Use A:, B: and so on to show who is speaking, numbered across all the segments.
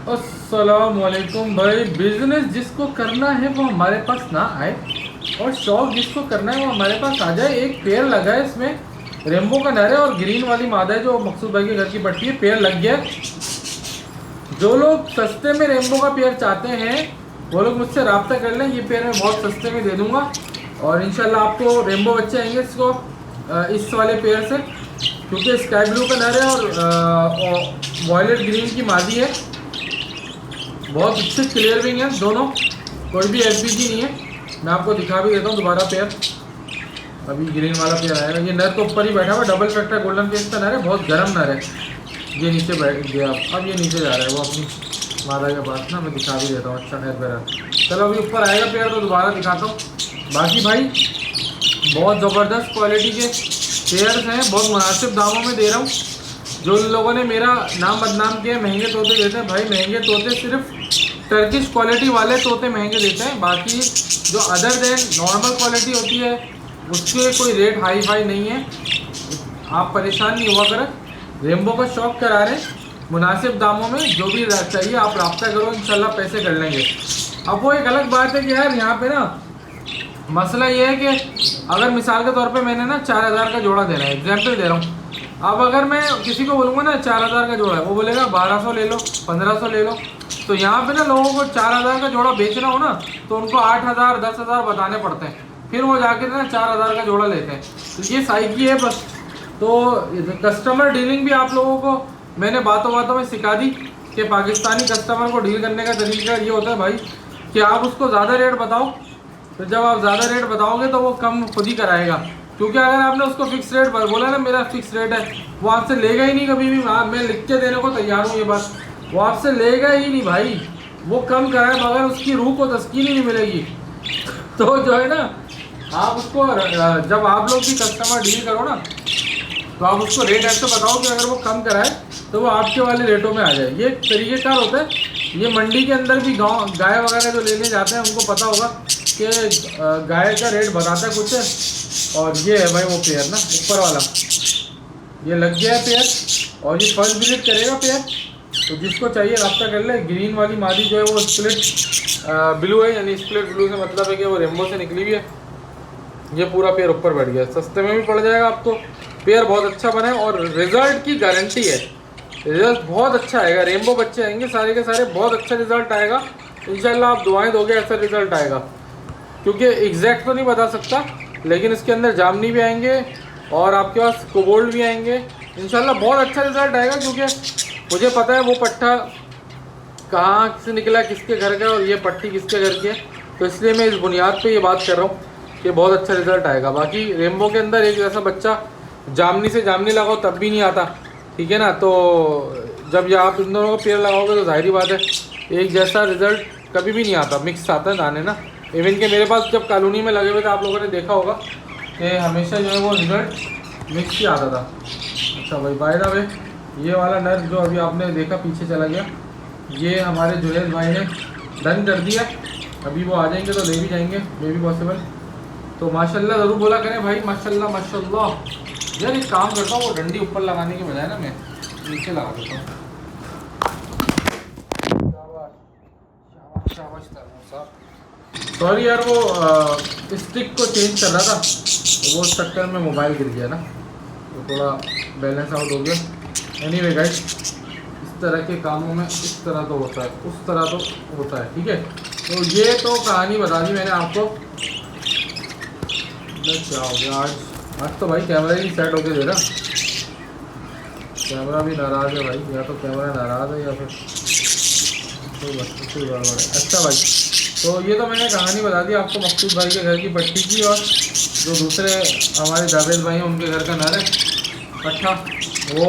A: अस्सलामुअलैकुम भाई। बिजनेस जिसको करना है वो हमारे पास ना आए, और शौक जिसको करना है वो हमारे पास आ जाए। एक पेड़ लगा है इसमें, रेम्बो का नर है और ग्रीन वाली मादा है जो मकसूद भाई के घर की पट्टी है। पेड़ लग गया। जो लोग सस्ते में रेम्बो का पेड़ चाहते हैं वो लोग मुझसे रब्ता कर लें। ये पेड़ मैं बहुत सस्ते में दे दूंगा और इंशाल्लाह आपको रेम्बो बच्चे आएंगे इसको इस वाले पेड़ से, क्योंकि स्काई ब्लू का नर है और वॉयलेट ग्रीन की मादी है। बहुत अच्छे क्लियर विंग है दोनों, कोई भी एफबीजी नहीं है। मैं आपको दिखा भी देता हूँ दोबारा पेयर। अभी ग्रीन वाला पेयर आएगा। ये नर तो ऊपर ही बैठा हुआ, डबल फैक्टर गोल्डन फेस का नर है, बहुत गर्म नर है। ये नीचे बैठ गया, अब ये नीचे जा रहा है वो अपनी मादा के पास ना। मैं दिखा भी देता हूँ। अच्छा खैर पेयर, चलो अभी ऊपर आएगा पेयर तो दोबारा दिखाता हूँ। बाकी भाई बहुत ज़बरदस्त क्वालिटी के पेयर्स हैं, बहुत मुनासिब दामों में दे रहा हूँ। जो लोगों ने मेरा नाम बदनाम किया महंगे तोते देते हैं, भाई महंगे तोते सिर्फ टर्किश क्वालिटी वाले तोते महंगे देते हैं। बाकी जो अदर देन नॉर्मल क्वालिटी होती है उसके कोई रेट हाई फाई नहीं है। आप परेशान नहीं हुआ करें। रेम्बो का शौक करा रहे मुनासिब दामों में, जो भी चाहिए आप रब्ता करो, इंशाल्लाह पैसे कर लेंगे। अब वो एक अलग बात है कि यार यहाँ पे ना मसला ये है कि अगर मिसाल के तौर पे मैंने ना 4000 का जोड़ा देना है, एग्जाम्पल दे रहा हूँ। अब अगर मैं किसी को बोलूँगा ना 4000 का जोड़ा है, वो बोलेगा 1200 ले लो, 1500 ले लो। तो यहाँ पे ना लोगों को 4000 का जोड़ा बेचना हो ना तो उनको 8000 10,000 बताने पड़ते हैं, फिर वो जाके ना 4000 का जोड़ा लेते हैं। तो ये साइकी है बस। तो कस्टमर डीलिंग भी आप लोगों को मैंने बातों बातों में सिखा दी कि पाकिस्तानी कस्टमर को डील करने का तरीका ये होता है भाई कि आप उसको ज़्यादा रेट बताओ। तो जब आप ज़्यादा रेट बताओगे तो वो कम खुद ही कराएगा, क्योंकि अगर आपने उसको फिक्स रेट बोला ना मेरा फिक्स रेट है, वो आपसे लेगा ही नहीं कभी भी। मैं लिख के देने को तैयार हूँ ये बात, वो आपसे लेगा ही नहीं भाई। वो कम कराए मगर उसकी रूह को तस्कीन ही नहीं मिलेगी। तो जो है ना, आप उसको जब आप लोग भी कस्टमर डील करो ना तो आप उसको रेट ऐसे बताओ कि अगर वो कम कराए तो वो आपके वाले रेटों में आ जाए। ये तरीक़ेकार होता है। ये मंडी के अंदर भी गाय वगैरह जो लेने जाते हैं उनको पता होगा कि गाय का रेट बताता है कुछ है। और ये है भाई वो पेयर ना ऊपर वाला, ये लग गया है पेयर और ये फर्स्ट विजिट करेगा पेयर। तो जिसको चाहिए रब्ता कर ले। ग्रीन वाली मादी जो है वो स्प्लिट ब्लू है, यानी स्प्लिट ब्लू से मतलब है कि वो रेम्बो से निकली हुई है। ये पूरा पेयर ऊपर बैठ गया, सस्ते में भी पड़ जाएगा आपको। पेयर बहुत अच्छा बना है और रिजल्ट की गारंटी है, रिजल्ट बहुत अच्छा आएगा। रेम्बो बच्चे आएंगे सारे के सारे, बहुत अच्छा रिजल्ट आएगा इंशाल्लाह। आप दुआएं दोगे ऐसा रिजल्ट आएगा, क्योंकि एग्जैक्ट तो नहीं बता सकता लेकिन इसके अंदर जामनी भी आएंगे और आपके पास कोबोल्ड भी आएंगे इंशाल्लाह। बहुत अच्छा रिजल्ट आएगा, क्योंकि मुझे पता है वो पट्टा कहाँ से निकला, किसके घर का, और ये पट्टी किसके घर की है। तो इसलिए मैं इस बुनियाद पे ये बात कर रहा हूँ कि बहुत अच्छा रिजल्ट आएगा। बाकी रेम्बो के अंदर एक ऐसा बच्चा जामनी से जामनी लगाओ तब भी नहीं आता, ठीक है ना। तो जब ये आप इन दोनों को पेड़ लगाओगे तो जाहिर बात है एक जैसा रिजल्ट कभी भी नहीं आता, मिक्स आता है दाने ना। इवन के मेरे पास जब कॉलोनी में लगे हुए थे आप लोगों ने देखा होगा कि हमेशा जो है वो रिजल्ट मिक्स ही आता था। अच्छा भाई बाय द वे, ये वाला नर जो अभी आपने देखा पीछे चला गया, ये हमारे जुनेद भाई ने डन कर दिया। अभी वो आ जाएंगे तो ले भी जाएंगे मे बी पॉसिबल। तो माशाल्लाह ज़रूर बोला करें भाई, माशाल्लाह माशाल्लाह। यार एक काम करता हूँ, वो डंडी ऊपर लगाने की बजाय ना मैं नीचे लगा देता हूँ। सॉरी यार, वो स्टिक को चेंज कर रहा था तो वो चक्कर में मोबाइल गिर गया ना, तो थोड़ा बैलेंस आउट हो गया। एनीवे गाइस, इस तरह के कामों में इस तरह तो होता है, उस तरह तो होता है, ठीक है। तो ये तो कहानी बता दी मैंने आपको। क्या हो गया आज तो भाई कैमरा ही सेट होके दे रहा। कैमरा भी नाराज़ है भाई, या तो कैमरा नाराज़ है या फिर कोई गड़बड़ है। अच्छा भाई, तो ये तो मैंने कहानी बता दी आपको मकसूद भाई के घर की पट्टी की, और जो दूसरे हमारे जावेद भाई हैं उनके घर का नर है पट्ठा। वो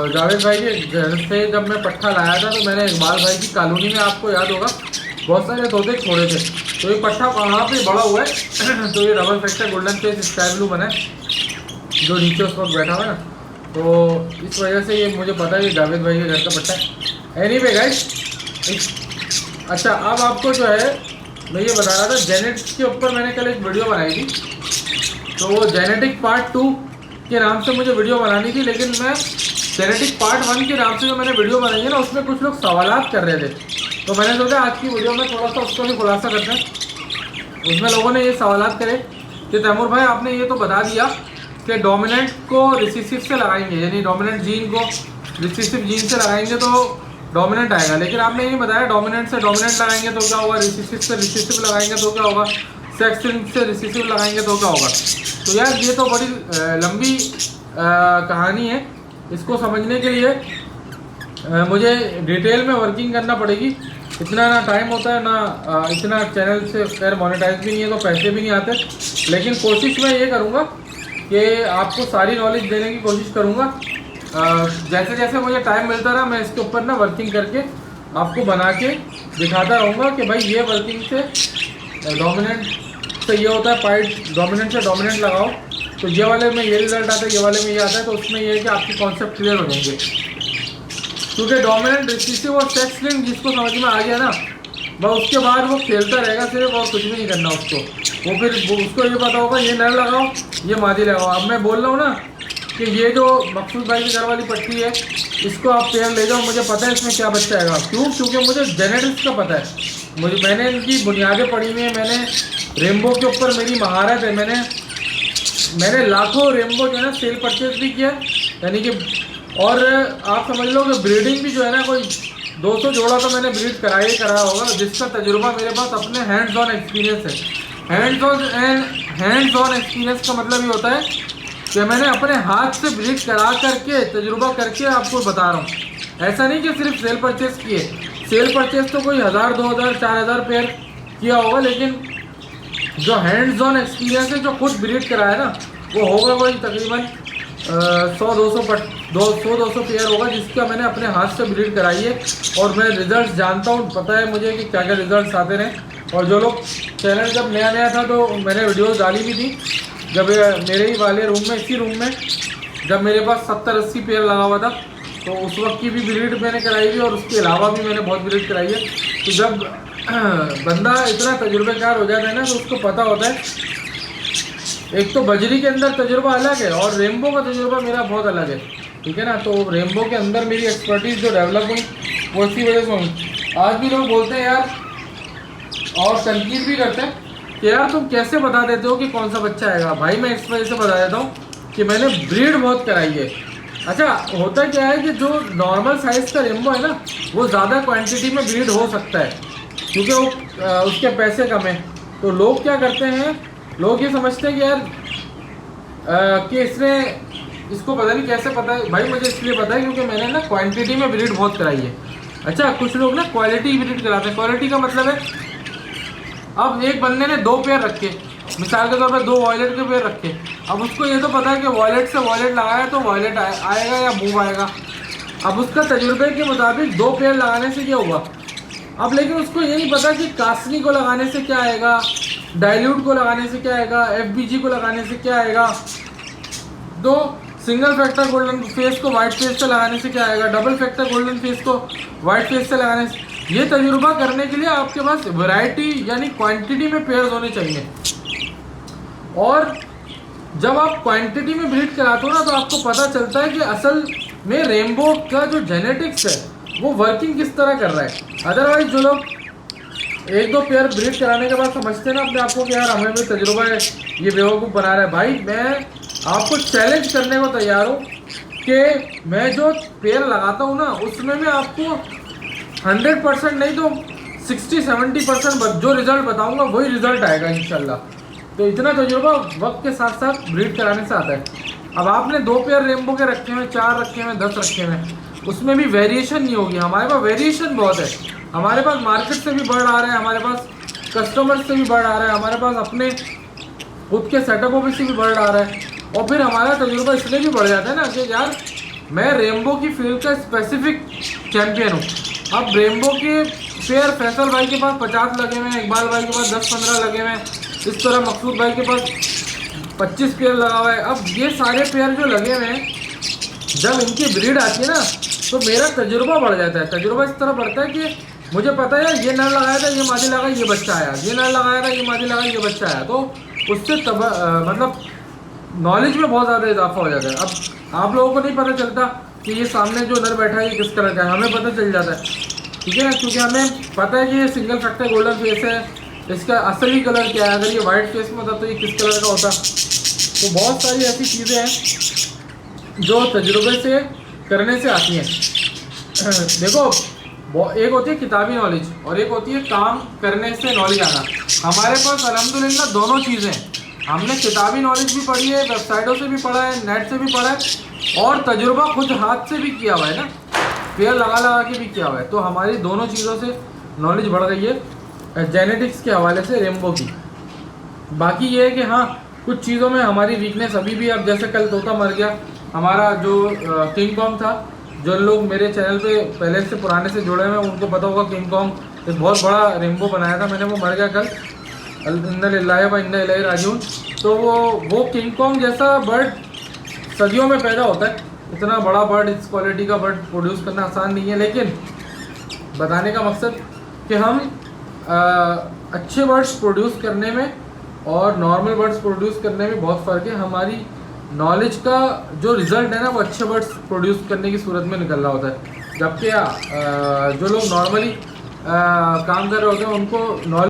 A: जावेद भाई के घर से जब मैं पट्ठा लाया था तो मैंने इकबाल भाई की कॉलोनी में, आपको याद होगा, बहुत सारे तोते छोड़े थे। तो ये पट्ठा वहाँ पे बड़ा हुआ है। तो ये double factor golden face sky blue बना है जो नीचे उस वक्त बैठा हुआ है ना, तो इस वजह से ये मुझे पता है ये जावेद भाई के घर का पट्टा है। एनीवे गाइस, अच्छा अब आपको जो है मैं ये बता रहा था जेनेटिक्स के ऊपर मैंने कल एक वीडियो बनाई थी। तो वो जेनेटिक पार्ट 2 के नाम से मुझे वीडियो बनानी थी, लेकिन मैं जेनेटिक पार्ट 1 के नाम से जो मैंने वीडियो बनाई है ना, उसमें कुछ लोग सवालात कर रहे थे, तो मैंने सोचा आज की वीडियो में थोड़ा सा उसको भी खुलासा करते हैं। उसमें लोगों ने ये सवालात करे कि तैमूर भाई आपने ये तो बता दिया कि डोमिनेंट को रिसेसिव से लगाएंगे, यानी डोमिनेंट जीन को रिसेसिव जीन से लगाएंगे तो डोमिनेंट आएगा, लेकिन आपने ये बताया डोमिनेंट से डोमिनेंट लगाएंगे तो क्या होगा, रिसेसिव से रिसेसिव लगाएंगे तो क्या होगा, सेक्स से रिसेसिव लगाएंगे तो क्या होगा। तो यार ये तो बड़ी लंबी कहानी है, इसको समझने के लिए मुझे डिटेल में वर्किंग करना पड़ेगी। इतना ना टाइम होता है, ना इतना चैनल से खैर मोनेटाइज भी नहीं है तो पैसे भी नहीं आते, लेकिन कोशिश मैं ये करूँगा कि आपको सारी नॉलेज देने की कोशिश करूँगा। जैसे जैसे मुझे टाइम मिलता रहा मैं इसके ऊपर ना वर्किंग करके आपको बना के दिखाता रहूँगा कि भाई ये वर्किंग से डोमिनेंट से ये होता है, पाइट डोमिनेंट से डोमिनेंट लगाओ तो ये वाले में ये रिजल्ट आता है, ये वाले में ये आता है, तो उसमें ये है कि आपके कॉन्सेप्ट क्लियर हो जाएंगे। क्योंकि डोमिनेंट रिसेसिव और सेक्स लिंक जिसको समझ में आ गया ना, बस उसके बाद वो खेलता रहेगा सिर्फ, और कुछ भी नहीं करना उसको। वो फिर उसको ये पता होगा ये नर लगाओ ये मादी लगाओ। अब मैं बोल रहा हूँ ना कि ये जो मकसूद भाई की घर वाली पट्टी है, इसको आप पेयर ले जाओ, मुझे पता है इसमें क्या बच्चा आएगा। क्यों? क्योंकि मुझे जेनेटिक्स का पता है, मैंने इनकी बुनियादें पढ़ी हुई हैं, मैंने रेमबो के ऊपर मेरी महारत है, मैंने लाखों रेमबो जो है ना सेल परचेज भी किया, यानी कि और आप समझ लो कि ब्रीडिंग भी जो है ना कोई 200 जोड़ा तो मैंने ब्रीड कराया होगा, जिसका तजुर्बा मेरे पास अपने हैंड्स ऑन एक्सपीरियंस है। हैंड्स ऑन एक्सपीरियंस का मतलब ये होता है कि मैंने अपने हाथ से ब्रीड करा करके तजुर्बा करके आपको बता रहा हूँ। ऐसा नहीं कि सिर्फ सेल परचेज किए, सेल परचेज तो कोई 1000 2000 4000 पेयर किया होगा, लेकिन जो हैंड्स ऑन एक्सपीरियंस है, जो खुद ब्रीड कराया ना, वो होगा कोई तकरीबन 100-200 पेयर होगा जिसका मैंने अपने हाथ से ब्रीड कराई है, और मैं रिजल्ट जानता हूँ, पता है मुझे कि क्या क्या रिजल्ट आते रहे। और जो लोग चैनल जब नया था तो मैंने वीडियोस डाली भी थी, जब मेरे ही वाले रूम में, इसी रूम में जब मेरे पास 70-80 पेयर लगा हुआ था, तो उस वक्त की भी ब्रीड मैंने कराई थी और उसके अलावा भी मैंने बहुत ब्रीड कराई है। तो जब बंदा इतना तजुर्बेकार हो जाता है ना, तो उसको पता होता है, एक तो बजरी के अंदर तजुर्बा अलग है और रेमबो का तजुर्बा मेरा बहुत अलग है, ठीक है ना। तो रेमबो के अंदर मेरी एक्सपर्टीज जो डेवलप हुई वो इसी वजह से हुई। आज भी लोग बोलते हैं यार, और तनकीद भी करते हैं कि यार तुम कैसे बता देते हो कि कौन सा बच्चा आएगा। भाई मैं इस वजह से बता देता हूँ कि मैंने ब्रीड बहुत कराई है। अच्छा, होता क्या है कि जो नॉर्मल साइज़ का रेमबो है ना, वो ज़्यादा क्वांटिटी में ब्रीड हो सकता है क्योंकि वो उसके पैसे कम है। तो लोग क्या करते हैं, लोग ये समझते हैं कि यार कि इसको पता नहीं कैसे पता है। भाई मुझे इसलिए पता है क्योंकि मैंने ना क्वांटिटी में ब्रीड बहुत कराई है। अच्छा, कुछ लोग ना क्वालिटी ब्रीड कराते हैं। क्वालिटी का मतलब है, अब एक बंदे ने 2 पेयर रखे, मिसाल के तौर पर 2 वॉयलेट के पेयर रखे, अब उसको ये तो पता है कि वॉयलेट से वॉयलेट लगाया तो वॉयलेट आएगा या मूव आएगा। अब उसका तजुर्बे के मुताबिक 2 पेयर लगाने से क्या हुआ, अब लेकिन उसको ये नहीं पता कि कासनी को लगाने से क्या आएगा, डाइल्यूट को लगाने से क्या आएगा, FBG को लगाने से क्या आएगा, 2 सिंगल फैक्टर गोल्डन फेस को वाइट फेस से लगाने से क्या आएगा, डबल फैक्टर गोल्डन फेस को वाइट फेस से लगाने से। ये तजुर्बा करने के लिए आपके पास वैरायटी यानी क्वांटिटी में पेयर्स होने चाहिए। और जब आप क्वांटिटी में ब्रीड कराते हो ना, तो आपको पता चलता है कि असल में रेमबो का जो जेनेटिक्स है वो वर्किंग किस तरह कर रहा है। अदरवाइज जो लोग 1-2 पेयर ब्रीड कराने के बाद समझते हैं ना अपने आपको कि यार हमें भी तजुर्बा है, ये बेवकूफ़ बना रहा है। भाई मैं आपको चैलेंज करने को तैयार हूँ कि मैं जो पेयर लगाता हूँ ना, उसमें मैं आपको 100% नहीं तो 60-70% जो रिजल्ट बताऊंगा वही रिजल्ट आएगा इंशाल्लाह। तो इतना तजुर्बा वक्त के साथ साथ ब्रीड कराने से आता है। अब आपने 2 पेयर रेमबो के रखे हुए, 4 रखे हुए, 10 रखे हुए, उसमें भी वेरिएशन नहीं होगी। हमारे पास वेरिएशन बहुत है, हमारे पास मार्केट से भी बढ़ आ रहा है, हमारे पास कस्टमर से भी बढ़ आ रहा है, हमारे पास अपने खुद के सेटअपों से भी बढ़ आ रहा है। और फिर हमारा तजुर्बा इसलिए भी बढ़ जाता है ना कि यार मैं रेमबो की फील्ड का स्पेसिफिक चैम्पियन हूँ। अब रेमबो के पेयर फैसल भाई के पास 50 लगे हुए हैं, इकबाल भाई के पास 10-15 लगे हुए हैं, इस तरह मकसूद भाई के पास 25 पेयर लगा हुआ है। अब ये सारे पेयर जो लगे हुए हैं, जब इनकी ब्रीड आती है ना, तो मेरा तजुर्बा बढ़ जाता है। तजुर्बा इस तरह बढ़ता है कि मुझे पता है ये नर लगाया था, ये मादी लगा, ये बच्चा आया, ये नर लगाया था, ये मादी लगा, ये बच्चा आया। तो उससे मतलब नॉलेज में बहुत ज़्यादा इजाफा हो जाता है। अब आप लोगों को नहीं पता चलता कि ये सामने जो नर बैठा है ये किस कलर का है, हमें पता चल जाता है, ठीक है ना, क्योंकि हमें पता है कि ये सिंगल फैक्टर गोल्डन फेस है, इसका असली कलर क्या है, अगर ये वाइट फेस में होता तो ये किस कलर का होता। तो बहुत सारी ऐसी चीज़ें हैं जो तजुर्बे से करने से आती हैं। देखो, एक होती है किताबी नॉलेज और एक होती है काम करने से नॉलेज आना। हमारे पास अल्हम्दुलिल्लाह दोनों चीज़ें हैं। हमने किताबी नॉलेज भी पढ़ी है, वेबसाइटों से भी पढ़ा है, नेट से भी पढ़ा है और तजुर्बा खुद हाथ से भी किया हुआ है ना, पेड़ लगा लगा के भी किया हुआ है। तो हमारी दोनों चीज़ों से नॉलेज बढ़ गई है जेनेटिक्स के हवाले से रेम्बो की। बाकी ये है कि हाँ, कुछ चीज़ों में हमारी वीकनेस अभी भी, अब जैसे कल तोता मर गया हमारा, जो किंग कॉन्ग था, जो लोग मेरे चैनल पे पहले से पुराने से जुड़े हुए हैं उनको पता होगा, किंग कॉन्ग एक बहुत बड़ा रेम्बो बनाया था मैंने, वो मर गया कल, इन्ना लिल्लाहि व इन्ना इलैहि राजिऊन। तो वो किंग कॉन्ग जैसा बर्ड सदियों में पैदा होता है, इतना बड़ा बर्ड, इस क्वालिटी का बर्ड प्रोड्यूस करना आसान नहीं है। लेकिन बताने का मकसद कि हम अच्छे बर्ड्स प्रोड्यूस करने में और नॉर्मल बर्ड्स प्रोड्यूस करने में बहुत फ़र्क है। हमारी नॉलेज का जो रिज़ल्ट है ना, वो अच्छे बर्ड्स प्रोड्यूस करने की सूरत में निकल रहा होता है, जबकि जो लोग नॉर्मली काम कर रहे होते हैं उनको नॉलेज